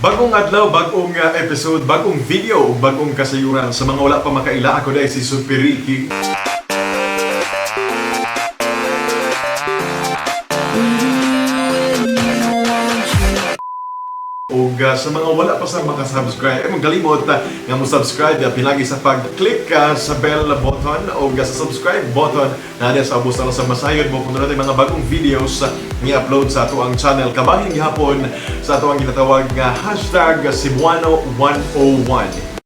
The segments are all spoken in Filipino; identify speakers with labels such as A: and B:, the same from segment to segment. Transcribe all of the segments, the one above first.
A: Bagong adlaw, bagong episode, bagong video, bagong kasayuran. Sa mga wala pa makaila, ako dahil si Superiki. O sa mga wala pa sa makasubscribe, magalimot nga mo subscribe pinagi sa pag-click sa bell button o sa subscribe button na sa abos na sa masayod mo kung natin mga bagong videos ni-upload sa ato ang channel. Kabahin gihapon sa ato ang ginatawag nga hashtag Cebuano 101.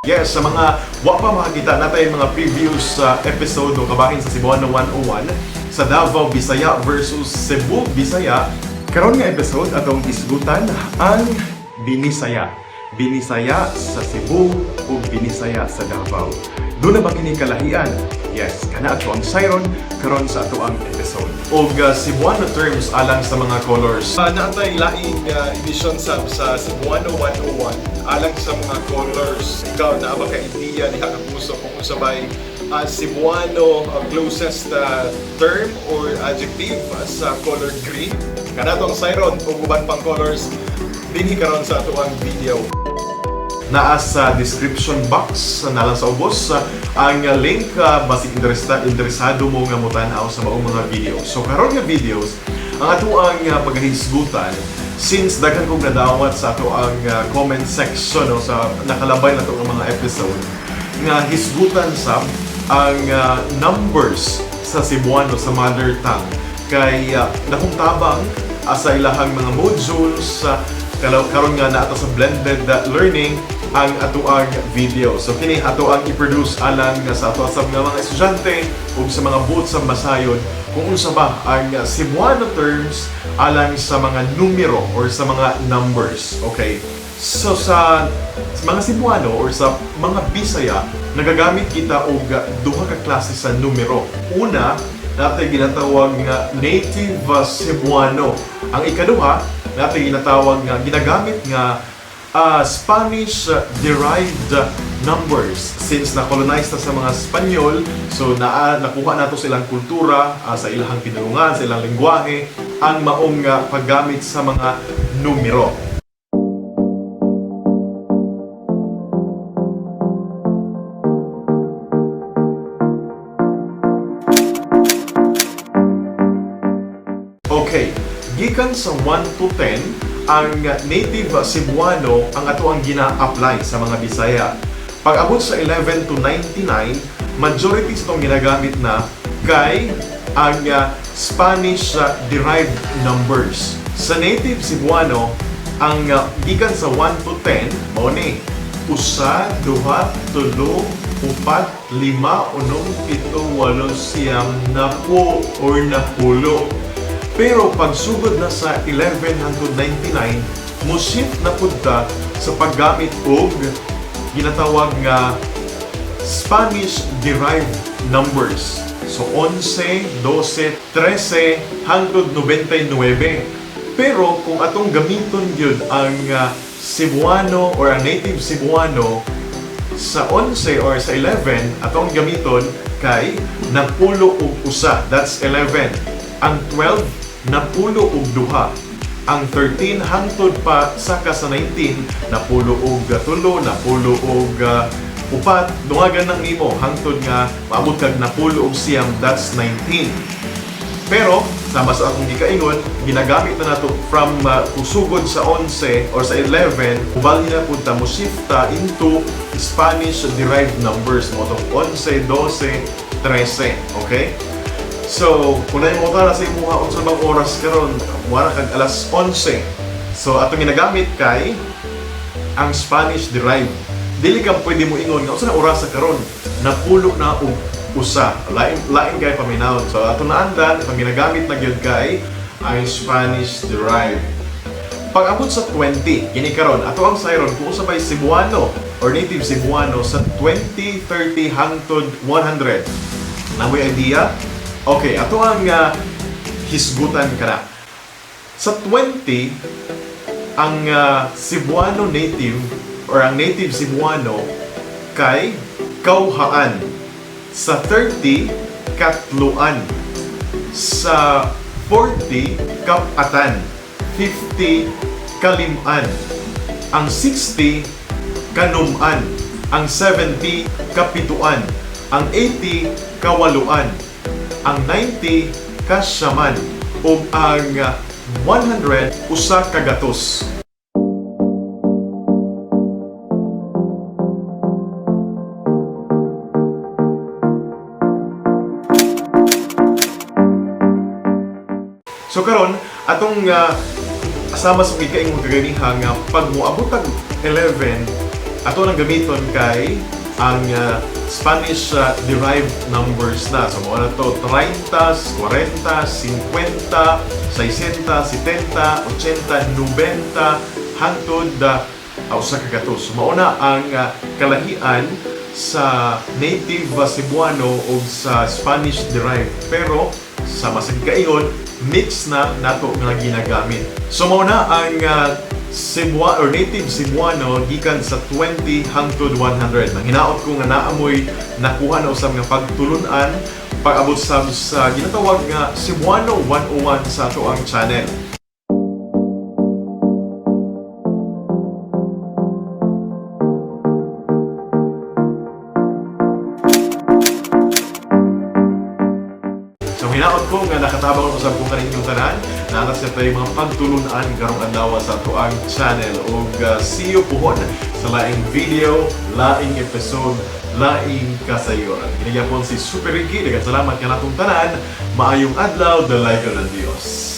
A: Yes, sa mga wa pa makakita natin mga previous episode o kabahin sa Cebuano 101 sa Davao, Bisaya versus Cebu, Bisaya. Karon nga episode atong isgutan ang Binisaya. Binisaya sa Cebu o Binisaya sa Davao. Doon na ba kini kalahian? Yes, kana ato ang siron karon sa ato ang episode. Og Cebuano terms alang sa mga colors. Naatay laing edition sa Cebuano 101 alang sa mga colors. Ikaw na ba ka idea ni Kapuso kung usabay Cebuano closest term or adjective sa color green? Kana atong siron ug uban pang colors dinhi karon sa ato ang video. Naa sa description box na lang sa ubos ang link basig interesado mo nga mutanaw sa maong mga videos. So karon nga videos ang ato ang paghisgutan since daghan kong nadawat sa ato ang comment section no, sa nakalabay na itong mga episode nga hisgutan sa ang numbers sa Cebuano sa mother tongue kay nakuntabang sa ilahang mga modules karon nga na ato sa blended learning ang atuang video. So kini ato ang i-produce alang sa ato sa mga estudyante ug sa mga buot sa masayod kung unsa ba ang Cebuano terms alang sa mga numero or sa mga numbers. Okay? So sa mga Cebuano or sa mga Bisaya, nagagamit kita og duha ka klase sa numero. Una, natin ginatawag nga Native Cebuano. Ang ikaduha, natin ginatawag nga ginagamit nga Spanish-derived numbers. Since na-colonize na sa mga Espanyol, so nakuha nato silang kultura, sa ilahang pinulungan, sa ilang lingwahe, ang maong paggamit sa mga numero. Okay, gikan sa 1 to 10, ang Native Cebuano ang ato ang gina-apply sa mga Bisaya. Pag abot sa 11 to 99, majority sa itong ginagamit na kay ang Spanish-derived numbers. Sa Native Cebuano, ang gikan sa 1 to 10, mao ni usa, duha, tulo, upat, lima, unong, pito, walo, siyam, napo or napulo. Pero pag sugod na sa 11 hangtod 99, mo-shift na punta sa paggamit og ginatawag nga Spanish-derived numbers. So 11, 12, 13 hangtod 99. Pero kung atong gamiton gyud ang Cebuano or ang Native Cebuano sa 11 or sa 11, atong gamiton kay napulo og usa, that's 11. Ang 12 napulo og duha, ang 13 hangtod pa saka sa 19 napulo og tulo, napulo og upat, dungagan nang nimo hangtod nga maabot kag napulo og siyam, that's 19. Pero sama sa akong gikaingon, ginagamit na nato from kusugod sa 11 or sa 11, ubali na punta mo shifta into Spanish-derived numbers mo tong 11, 12, 13, okay? So, kung na-imuta na sa imuha unsa bang oras karon, wala kag alas 11. So, atong ginagamit kay ang Spanish-derived. Dili ka pwede mo ingon nga unsa na oras sa karon, napulo na og usa. Lain kay paminawon. So, atong naandan ang ginagamit na gyud kay ang Spanish-derived. Pag abot sa 20, kini karon ato ang siron kung usabay Cebuano or Native Cebuano sa 20, 30 hangtod 100. Namoy idea? Okay, ato ang hisgutan kana. Sa 20, ang Cebuano native or ang Native Cebuano kay kauhaan. Sa 30, katluan. Sa 40, kapatan. 50, kaliman. Ang 60, kanuman. Ang 70, kapituan. Ang 80, kawaluan. Ang 90, kasyaman. O ang 100, usa ka gatos. So karon atong asama sa ikaing magaganihang pag moabot ang 11 ato nang gamiton kay ang Spanish-derived numbers na. So mo na to 30, 40, 50, 60, 70, 80, 90 hangtod usa ka gatos. So mao na ang kalahian sa Native Cebuano o sa Spanish-derived. Pero sa masig kaiyon, mix na nato nga ginagamit. So mao na ang Native Cebuano gikan sa 20 hangtod 100. Nang hinaot ko nga naamoy nakuha na usab nga pagtulunan pag-abot sa ginatawag nga Cebuano 101 sa ato ang channel. Hinaot ko nga nakatabang ko sa kung kaninyong tanan na alas na tayo mga pagtulunan karong adlaw sa tuang channel o see you pohon sa laing video, laing episode, laing kasayoran. Kinigyan po si Super Ricky, daghang salamat ka natong tanan, maayong adlaw, dalay ka ng Diyos.